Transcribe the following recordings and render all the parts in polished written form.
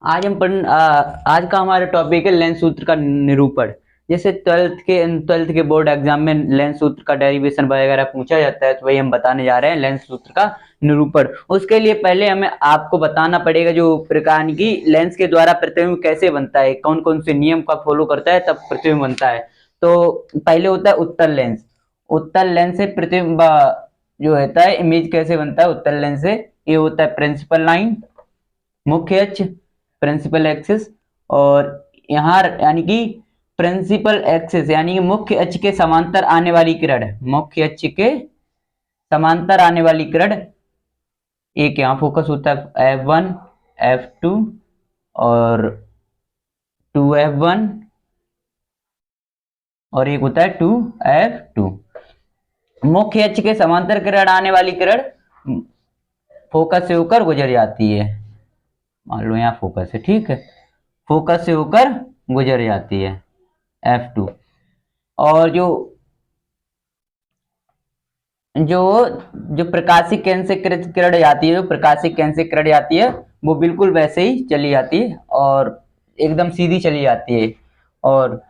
आज का हमारा टॉपिक है लेंस सूत्र का निरूपण। जैसे ट्वेल्थ के बोर्ड एग्जाम में लेंस सूत्र का डेरिवेशन वगैरह पूछा जाता है, तो वही हम बताने जा रहे हैं लेंस सूत्र का निरूपण। उसके लिए पहले हमें आपको बताना पड़ेगा जो प्रकार की लेंस के द्वारा प्रतिबिंब कैसे बनता है, कौन कौन से नियम का फॉलो करता है तब प्रतिबिंब बनता है। तो पहले होता है उत्तल लेंस। उत्तल लेंस से प्रतिबिंब जो होता है इमेज कैसे बनता है उत्तल लेंस से, ये होता है प्रिंसिपल लाइन, मुख्य अक्ष, प्रिंसिपल एक्सिस, और यहाँ यानी कि प्रिंसिपल एक्सिस यानी कि मुख्य अक्ष के समांतर आने वाली किरण, मुख्य अक्ष के समांतर आने वाली किरण, एक यहाँ फोकस होता है F1 F2 और 2F1 और एक होता है 2F2। मुख्य अक्ष के समांतर किरण आने वाली किरण फोकस से होकर गुजर जाती है। मान लो यहाँ फोकस है, ठीक है, फोकस से होकर गुजर जाती है F2। और जो जो जो प्रकाशिक केंद्र से किरण जाती है, जो प्रकाशिक केंद्र से किरण जाती है वो बिल्कुल वैसे ही चली जाती है और एकदम सीधी चली जाती है। और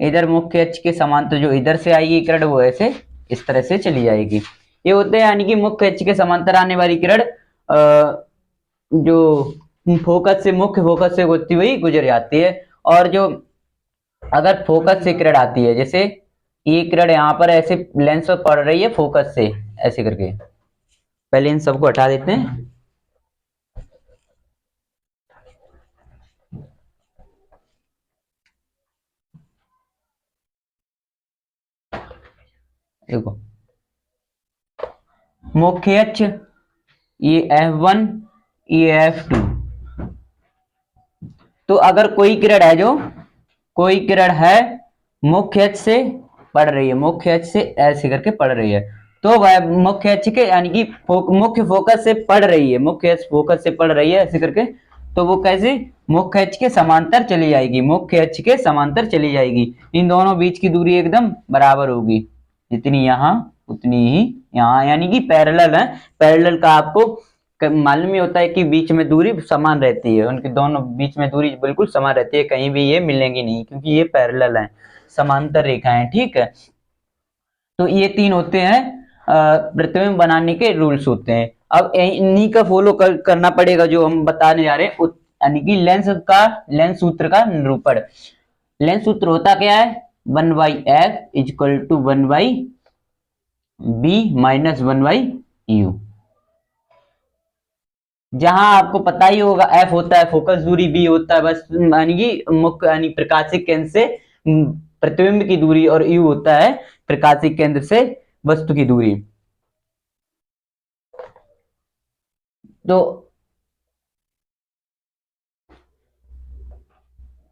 इधर मुख्य अक्ष के समांतर जो इधर से आएगी किरण वो ऐसे इस तरह से चली जाएगी। ये होते हैं यानी कि मुख्य अक्ष के समांतर आने वाली किरण जो फोकस से मुख्य फोकस से होती हुई गुजर जाती है। और जो अगर फोकस से किरण आती है, जैसे ये किरण यहाँ पर ऐसे लेंस पर पड़ रही है फोकस से ऐसे करके, पहले इन सबको हटा देते हैं। देखो मुख्य अक्ष ये F1 ये F2। तो अगर कोई किरण है, जो कोई किरण है मुख्य अक्ष से पड़ रही है, मुख्य अक्ष से ऐसे करके पड़ रही है, तो वह मुख्य अक्ष के यानी कि मुख्य फोकस से पड़ रही है, मुख्य अक्ष फोकस से पड़ रही है ऐसे करके, तो वो कैसे मुख्य अक्ष के समांतर चली जाएगी, मुख्य अक्ष के समांतर चली जाएगी। इन दोनों बीच की दूरी एकदम बराबर होगी, जितनी यहाँ उतनी ही यहाँ, यानी कि पैरेलल है। पैरेलल का आपको मालूम ही होता है कि बीच में दूरी समान रहती है, उनके दोनों बीच में दूरी बिल्कुल समान रहती है, कहीं भी ये मिलेंगी नहीं क्योंकि ये पैरेलल है, समांतर रेखाएं, ठीक है। तो ये तीन होते हैं प्रतिबिंब बनाने के रूल्स होते हैं। अब इन्हीं का फॉलो करना पड़ेगा जो हम बताने जा रहे हैं, यानी कि लेंस सूत्र का निरूपण। लेंस सूत्र होता क्या है, 1/f equal to 1/b minus 1/u। जहां आपको पता ही होगा f होता है फोकस दूरी, b होता है बस यानी कि मुख्य यानी प्रकाशिक केंद्र से प्रतिबिंब की दूरी, और u होता है प्रकाशिक केंद्र से वस्तु की दूरी। तो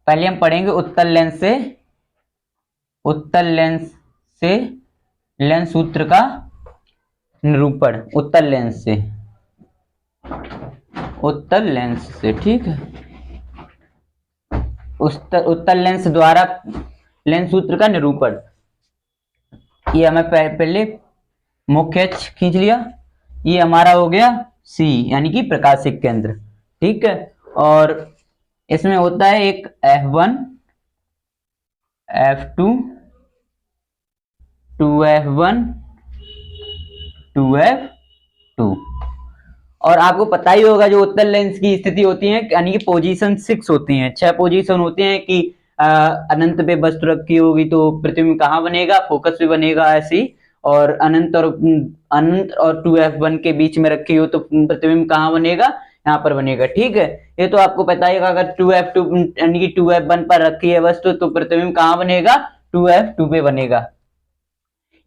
पहले हम पढ़ेंगे उत्तल लेंस से लेंस सूत्र का निरूपण, उत्तल लेंस से, ठीक है। उत्तल लेंस द्वारा लेंस सूत्र का निरूपण, ये हमें पहले मुख्य अक्ष खींच लिया, ये हमारा हो गया C यानी कि प्रकाशिक केंद्र, ठीक है। और इसमें होता है एक F1 F2 2F1 2F2। और आपको पता ही होगा जो उत्तल लेंस की स्थिति होती है यानी कि पोजीशन 6 होती हैं, 6 पोजीशन होती हैं कि अनंत पे वस्तु रखी होगी तो प्रतिबिंब कहाँ बनेगा, फोकस पे बनेगा ऐसी, और अनंत और 2F1 के बीच में रखी हो तो प्रतिबिंब कहाँ बनेगा, यहाँ पर बनेगा, ठीक है। ये तो आपको पता ही होगा, अगर 2F2 यानी कि 2F1 पर रखी है वस्तु तो प्रतिबिंब कहाँ बनेगा, 2F2 पे बनेगा।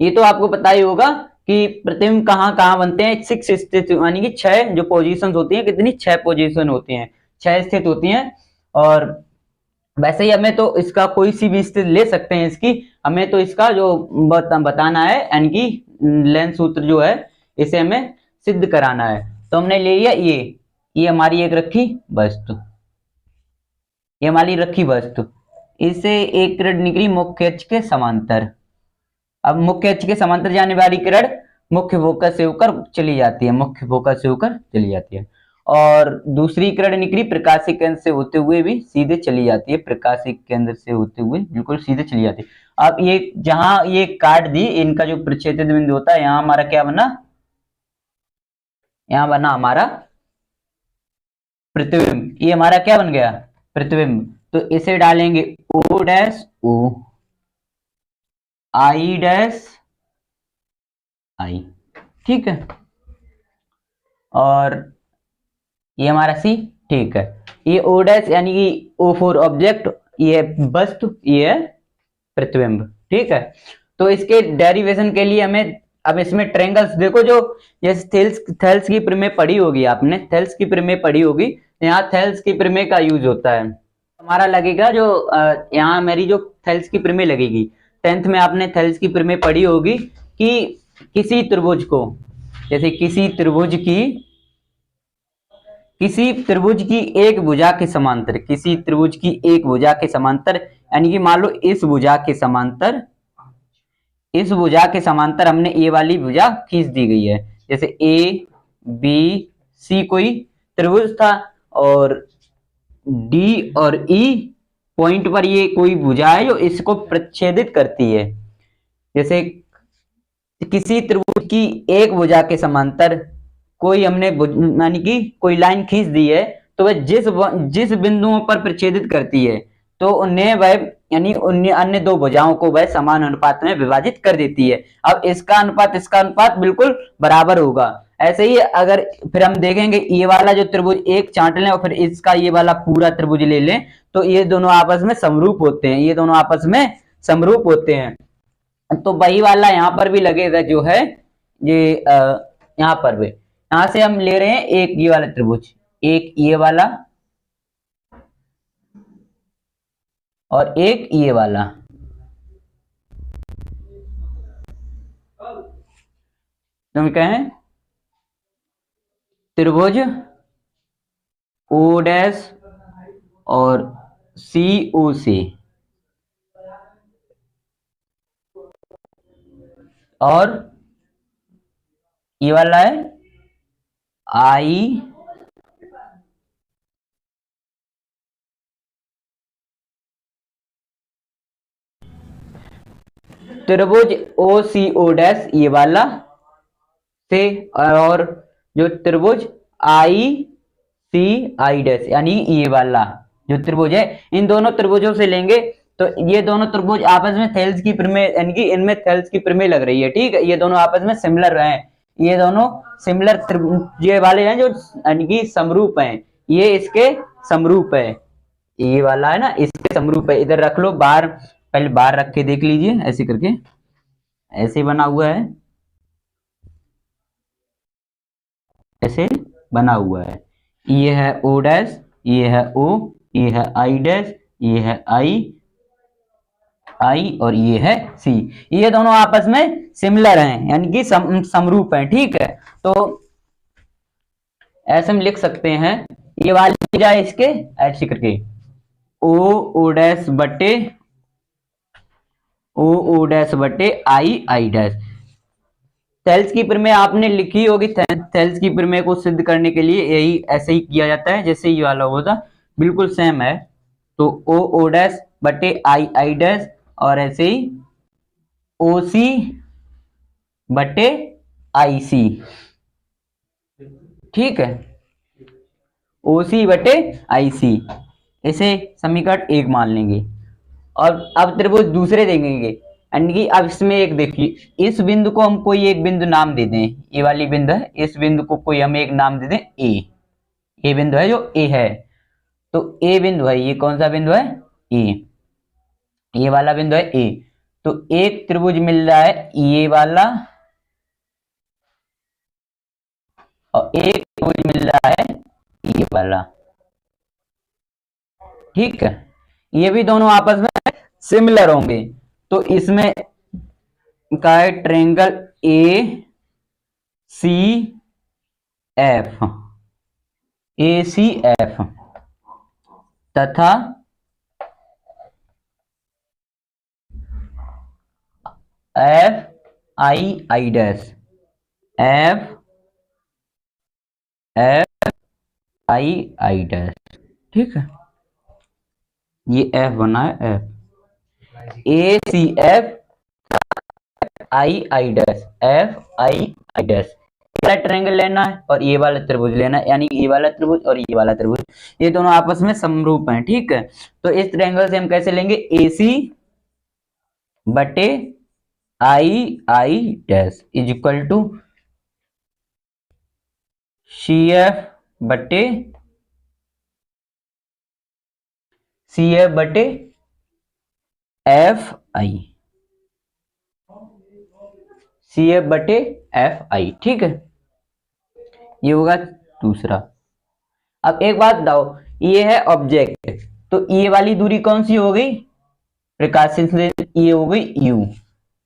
ये तो आपको पता ही होगा कि प्रतिबिंब कहाँ कहाँ बनते हैं, 6 स्थित यानी कि 6 जो पोजीशंस होती हैं, कितनी 6 पोजीशन होती हैं, 6 स्थित होती हैं। और वैसे ही हमें तो इसका कोई सी भी स्थिति ले सकते हैं इसकी, हमें तो इसका जो बताना है यानी कि लेंस सूत्र जो है इसे हमें सिद्ध कराना है। तो हमने ले लिया ये हमारी एक रखी वस्तु, ये हमारी रखी वस्तु, इसे एक किरण निकली मुख्य अक्ष के समांतर। अब मुख्य अक्ष के समांतर जाने वाली किरण मुख्य फोकस से होकर चली जाती है, मुख्य फोकस से होकर चली जाती है। और दूसरी किरण निकली प्रकाशिक केंद्र से होते हुए भी सीधे चली जाती है, प्रकाशिक केंद्र से होते हुए बिल्कुल सीधे चली जाती है। अब ये जहां ये काट दी, इनका जो प्रच्छेदित बिंदु होता है, यहाँ हमारा क्या बना, यहाँ बना हमारा प्रतिबिंब। ये हमारा क्या बन गया, प्रतिबिंब। तो इसे डालेंगे ओ डैश ओ, आई डैश आई, ठीक है। और ये हमारा सी, ठीक है। ये ओ डैश यानी कि ओ फॉर ऑब्जेक्ट, ये है वस्तु, ये है प्रतिबिंब, ठीक है। तो इसके डेरिवेशन के लिए हमें, अब इसमें ट्रायंगल्स देखो, जो जैसे थेल्स की प्रमेय पढ़ी होगी आपने, थेल्स की प्रमेय पढ़ी होगी, यहाँ थेल्स की प्रमेय का यूज होता है। हमारा लगेगा जो यहाँ मेरी जो थेल्स की प्रमेय लगेगी, 10th में आपने थेल्स की प्रमेय पढ़ी होगी कि किसी त्रिभुज को, जैसे किसी त्रिभुज की एक भुजा के समांतर, किसी त्रिभुज की एक भुजा के समांतर, यानी कि मान लो इस भुजा के समांतर, इस भुजा के समांतर हमने ये वाली भुजा खींच दी गई है। जैसे ए बी सी कोई त्रिभुज था, और डी और ई पॉइंट पर ये कोई भुजा है जो इसको प्रच्छेदित करती है। जैसे किसी त्रिभुज की एक भुजा के समांतर कोई हमने यानी कि कोई लाइन खींच दी है, तो वह जिस बिंदुओं पर प्रच्छेदित करती है, तो उन्हें वह यानी उन अन्य दो भुजाओं को वह समान अनुपात में विभाजित कर देती है। अब इसका अनुपात बिल्कुल बराबर होगा। ऐसे ही अगर फिर हम देखेंगे ये वाला जो त्रिभुज एक चांट लें और फिर इसका ये वाला पूरा त्रिभुज ले लें, तो ये दोनों आपस में समरूप होते हैं, ये दोनों आपस में समरूप होते हैं। तो वही वाला यहाँ पर भी लगेगा जो है ये यहाँ पर भी, यहाँ से हम ले रहे हैं एक ये वाला त्रिभुज, एक ये वाला और एक ये वाला। तुम कहें त्रिभुज ओ डैश और सी ओ सी, और ये वाला है आई त्रिभुज ओ सी ओ डैश ये वाला से, और जो त्रिभुज आई सी आई डैश यानी ये वाला जो त्रिभुज है, इन दोनों त्रिभुजों से लेंगे। तो ये दोनों त्रिभुज आपस में थेल्स की प्रमेय, यानी कि इनमें थेल्स की प्रमेय लग रही है, ठीक है। ये दोनों आपस में सिमिलर हैं, ये दोनों सिमिलर ये वाले हैं जो यानी कि समरूप हैं, ये इसके समरूप है, ये वाला है ना इसके समरूप है। इधर रख लो बाहर, पहले बाहर रख के देख लीजिए, ऐसे करके ऐसे बना हुआ है, ऐसे बना हुआ है। ये है ओ डैश, ये है ओ, ये है आई डैश, ये है आई और ये है सी। ये दोनों आपस में सिमिलर हैं, यानी कि समरूप हैं, ठीक है। तो ऐसे हम लिख सकते हैं, ये वाली जाए इसके ऐसे करके ओ डैश बटे ओ डैश बटे आई डैश। थेल्स की प्रमेय आपने लिखी होगी, थेल्स की प्रमेय को सिद्ध करने के लिए यही ऐसे ही किया जाता है जैसे ये वाला होता, बिल्कुल सेम है। तो ओ डैश बटे आई डैश, और ऐसे ही ओ सी बटे आई सी, ठीक है, ओ सी बटे आई सी, इसे समीकरण 1 मान लेंगे। और अब त्रिभुज दूसरे देंगे, यानी कि अब इसमें एक देखिए, इस बिंदु को हम कोई एक बिंदु नाम दे दें, ये वाली बिंदु है, इस बिंदु को कोई हम एक नाम दे दें ए, ये बिंदु है जो ए है, तो ए बिंदु है, ये कौन सा बिंदु है ए, ये वाला बिंदु है ए। तो एक त्रिभुज मिल रहा है ये वाला, और एक त्रिभुज मिल रहा है ये वाला, ठीक है। ये भी दोनों आपस में सिमिलर होंगे, तो इसमें का है triangle A C F, A C F तथा F I dash, F I I dash, ठीक है। ये एफ बना है, F A C F I I dash, F I I dash. वाला ट्रायंगल लेना है और ये वाला त्रिभुज लेना है, यानी ये वाला त्रिभुज और ये वाला त्रिभुज, ये दोनों आपस में समरूप हैं, ठीक है। तो इस ट्रायंगल से हम कैसे लेंगे, ए सी बटे I I dash is equal to C F बटे एफ आई, सी एफ बटे एफ आई, ठीक है। ये होगा दूसरा। अब एक बात बताओ, ये है ऑब्जेक्ट, तो ये वाली दूरी कौन सी हो गई, प्रकाशिक से ये हो गई यू,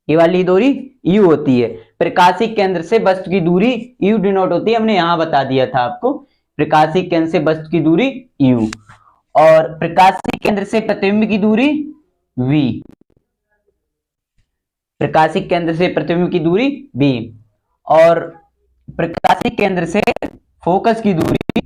ये वाली दूरी यू होती है। प्रकाशिक केंद्र से वस्तु की दूरी यू डिनोट होती है, हमने यहां बता दिया था आपको, प्रकाशिक केंद्र से वस्तु की दूरी यू, और प्रकाशिक केंद्र से प्रतिबिंब की दूरी v, प्रकाशिक केंद्र से प्रतिबिंब की दूरी v, और प्रकाशिक केंद्र से फोकस की दूरी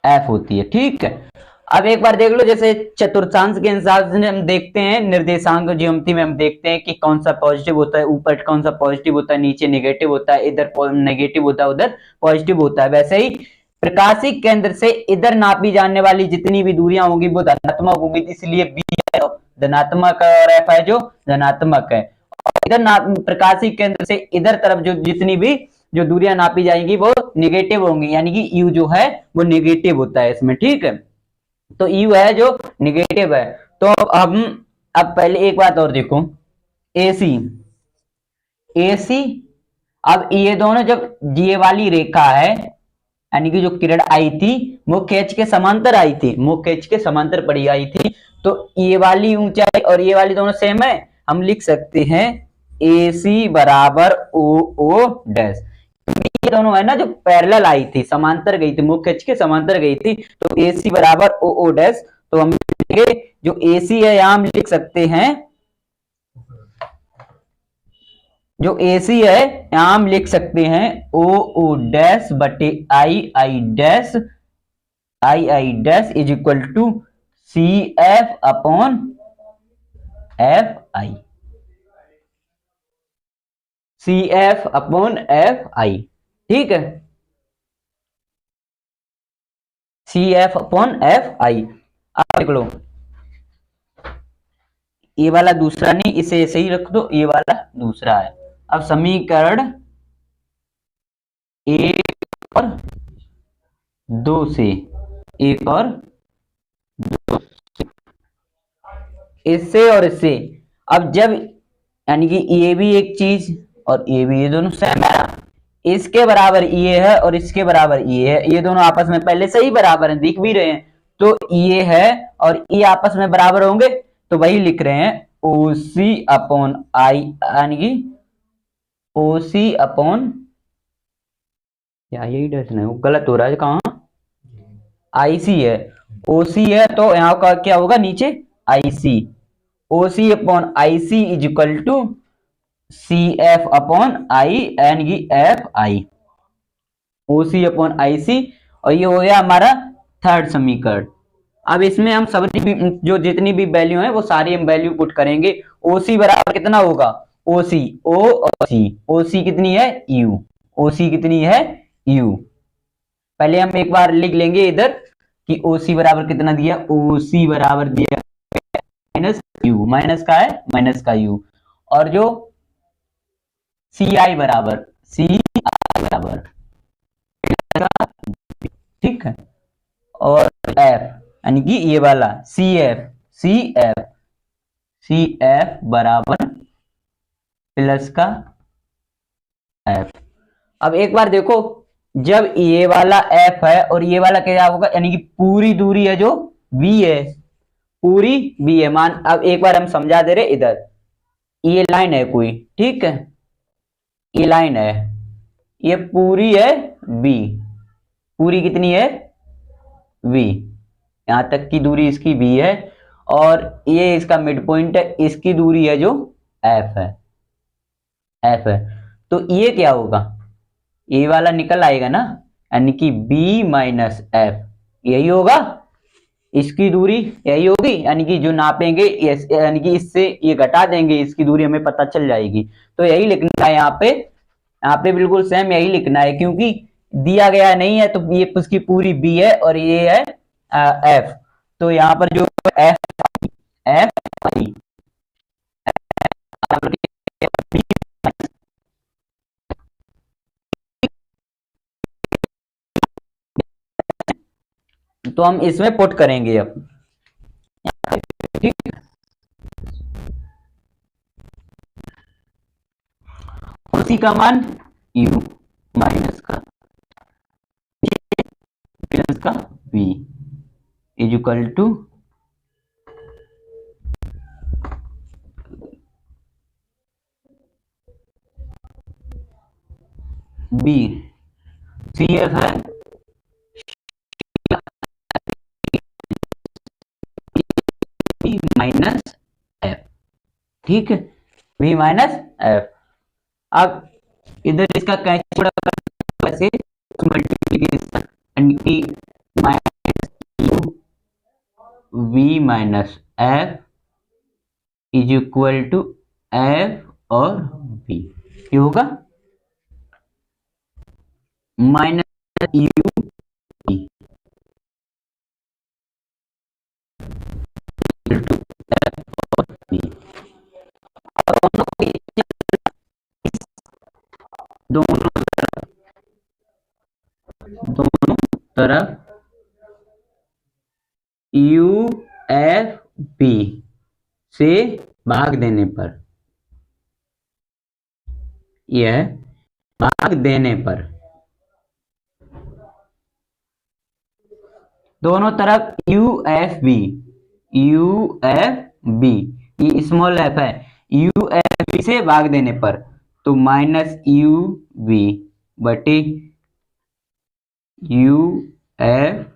f होती है, ठीक है। अब एक बार देख लो, जैसे चतुर्थांश के हिसाब से हम देखते हैं, निर्देशांक ज्योमेट्री में हम देखते हैं कि कौन सा पॉजिटिव होता है, ऊपर कौन सा पॉजिटिव होता है, नीचे नेगेटिव होता है, इधर नेगेटिव होता है, उधर पॉजिटिव होता है। वैसे ही प्रकाशिक केंद्र से इधर नापी जाने वाली जितनी भी दूरियां होंगी वो धनात्मक होंगी, इसलिए बी धनात्मक है और एफ है जो धनात्मक है। और इधर प्रकाशिक केंद्र से इधर तरफ जो जितनी भी जो दूरियां नापी जाएंगी वो निगेटिव होंगी, यानी कि यू जो है वो निगेटिव होता है इसमें, ठीक है। तो यू है जो निगेटिव है। तो हम अब पहले एक बात और देखो, एसी एसी, अब ये दोनों जब ये वाली रेखा है, यानी कि जो किरण आई थी मुख्य अक्ष के समांतर आई थी, मुख्य अक्ष के समांतर पड़ी आई थी, तो ये वाली ऊंचाई और ये वाली दोनों सेम है, हम लिख सकते हैं AC बराबर ओ ओ डैश। ये दोनों है ना जो पैरेलल आई थी, समांतर गई थी, मुख्य अक्ष के समांतर गई थी, तो AC बराबर ओ ओ डैश। तो हम जो AC है यहां हम लिख सकते हैं, जो AC है यहां हम लिख सकते हैं ओ ओ डैश बटे I I dash, I I dash is equal to C F upon F I, C F upon F I, ठीक है, C F upon F I. अब देख लो, ये वाला दूसरा नहीं, इसे ऐसे ही रख दो, ये वाला दूसरा है। अब समीकरण 1 और 2 से, 1 और 2 से, इससे और इससे, अब जब यानी कि ये भी एक चीज और ये भी, ये दोनों सेम है, इसके बराबर ये है और इसके बराबर ये है, ये दोनों आपस में पहले से ही बराबर हैं, दिख भी रहे हैं, तो ये है और ये आपस में बराबर होंगे, तो वही लिख रहे हैं OC अपॉन आई, यानी कि OC अपॉन, यही डैश नहीं, वो गलत हो रहा है, कहाँ IC है, OC है तो यहाँ का क्या होगा नीचे IC, OC upon IC is equal to CF upon I यानी कि FI, OC अपॉन IC, और ये हो गया हमारा थर्ड समीकरण। अब इसमें हम सब जो जितनी भी वैल्यू है वो सारी हम वैल्यू पुट करेंगे। OC बराबर कितना होगा, OC O और C, OC कितनी है U, OC कितनी है U। पहले हम एक बार लिख लेंगे इधर कि OC बराबर कितना दिया, OC बराबर दिया माइनस U, माइनस का है माइनस का U, और जो CI बराबर ठीक है, और F यानी कि ये वाला CF बराबर प्लस का F। अब एक बार देखो, जब ये वाला F है और ये वाला क्या होगा, यानी कि पूरी दूरी है जो V है, पूरी V है, मान अब एक बार हम समझा दे रहे, इधर ये लाइन है कोई, ठीक है, ये लाइन है, ये पूरी है V, पूरी कितनी है V, यहां तक की दूरी इसकी V है, और ये इसका मिड पॉइंट है, इसकी दूरी है जो F है, तो ये क्या होगा, ये वाला निकल आएगा ना, यानी कि बी माइनस एफ, यही होगा इसकी दूरी, यही होगी। यानी कि जो नापेंगे यानी कि इससे ये घटा देंगे, इसकी दूरी हमें पता चल जाएगी। तो यही लिखना है यहाँ पे बिल्कुल सेम यही लिखना है, क्योंकि दिया गया नहीं है तो ये उसकी पूरी बी है और ये है एफ। तो यहाँ पर जो एफ एफ आई तो हम इसमें पुट करेंगे अब, ठीक। उसी का मान u माइनस का प्लस का v is equal to B, C F है माइनस एफ, ठीक है, v माइनस एफ। अब इधर इसका कैंसिल वैसे multiplication minus U v minus F is equal to F और v, ये होगा माइनस यू दोनों तरफ यू एफ बी से भाग देने पर, यह भाग देने पर दोनों तरफ यू एफ बी, ये स्मॉल एफ है, यू एफ बी से भाग देने पर, तो माइनस यू बी बटे U F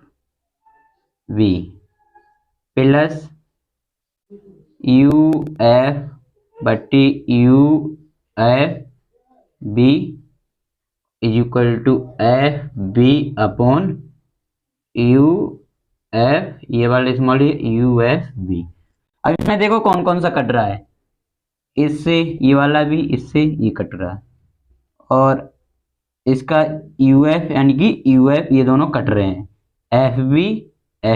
B plus U F बटे U F B is equal to F B upon U F, ये वाला स्मॉल यू एफ बी। अब इसमें देखो कौन कौन सा कट रहा है, इससे ये वाला भी, इससे ये कट रहा है, और इसका यू एफ यानी कि यू एफ, ये दोनों कट रहे हैं, एफ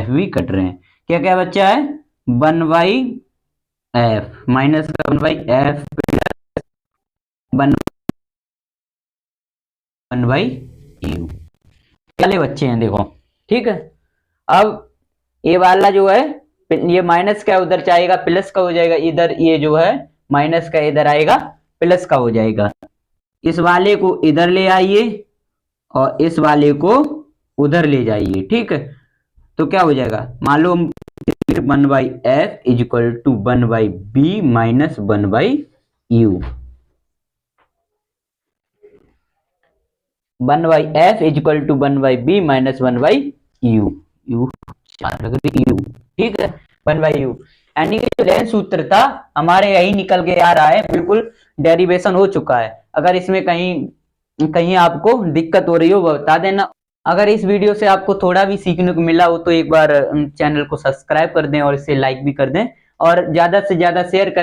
बी कट रहे हैं। क्या क्या बच्चा है, वन बाई एफ माइनस का one by F plus one by you, वाले बच्चे हैं देखो, ठीक है। अब ये वाला जो है, ये माइनस का उधर जाएगा प्लस का हो जाएगा, इधर ये जो है माइनस का इधर आएगा प्लस का हो जाएगा। इस वाले को इधर ले आइए और इस वाले को उधर ले जाइए, ठीक है। तो क्या हो जाएगा, मालूम one by F is equal to one by B minus one by U, one by F is equal to one by B minus one by U, U ठीक है, वन बाई यू। यानी कि जो लेंस सूत्र था हमारे यही निकल के आ रहा है, बिल्कुल डेरिवेशन हो चुका है। अगर इसमें कहीं आपको दिक्कत हो रही हो वो बता देना। अगर इस वीडियो से आपको थोड़ा भी सीखने को मिला हो तो एक बार चैनल को सब्सक्राइब कर दें और इसे लाइक भी कर दें और ज्यादा से ज्यादा शेयर कर